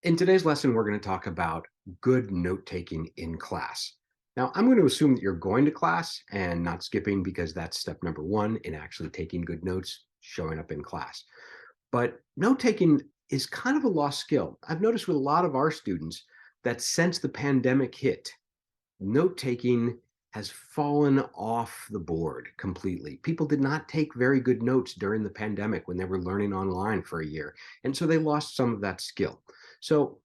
In today's lesson, we're going to talk about good note taking in class. Now, I'm going to assume that you're going to class and not skipping because that's step number one in actually taking good notes, showing up in class. But note taking is kind of a lost skill. I've noticed with a lot of our students that since the pandemic hit, note taking has fallen off the board completely. People did not take very good notes during the pandemic when they were learning online for a year. And so they lost some of that skill. So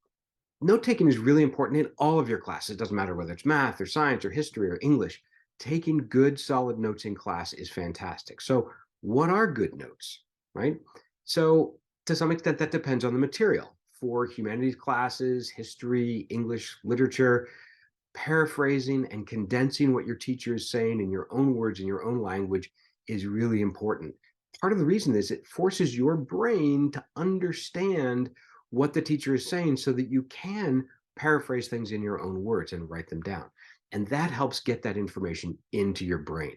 note taking is really important in all of your classes. It doesn't matter whether it's math or science or history or English. Taking good, solid notes in class is fantastic. So, what are good notes, right? So, to some extent, that depends on the material. For humanities classes, history, English, literature, paraphrasing and condensing what your teacher is saying in your own words, in your own language, is really important. Part of the reason is it forces your brain to understand what the teacher is saying so that you can paraphrase things in your own words and write them down. And that helps get that information into your brain.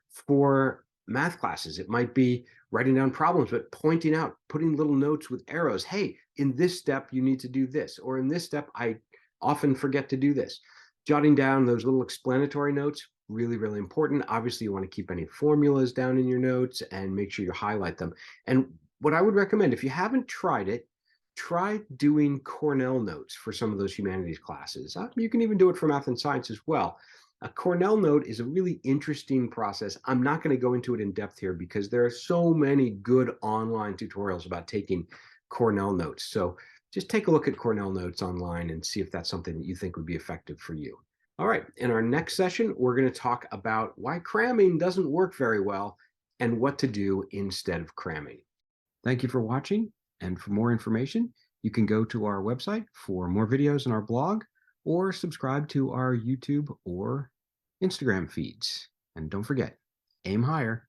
For math classes, it might be writing down problems, but pointing out, putting little notes with arrows. Hey, in this step, you need to do this. Or in this step, I often forget to do this. Jotting down those little explanatory notes, really, really important. Obviously, you want to keep any formulas down in your notes and make sure you highlight them. And what I would recommend, if you haven't tried it, try doing Cornell notes for some of those humanities classes. You can even do it for math and science as well. A Cornell note is a really interesting process. I'm not going to go into it in depth here because there are so many good online tutorials about taking Cornell notes. So just take a look at Cornell notes online and see if that's something that you think would be effective for you. All right, in our next session, we're going to talk about why cramming doesn't work very well and what to do instead of cramming. Thank you for watching. And for more information, you can go to our website for more videos on our blog or subscribe to our YouTube or Instagram feeds. And don't forget, aim higher.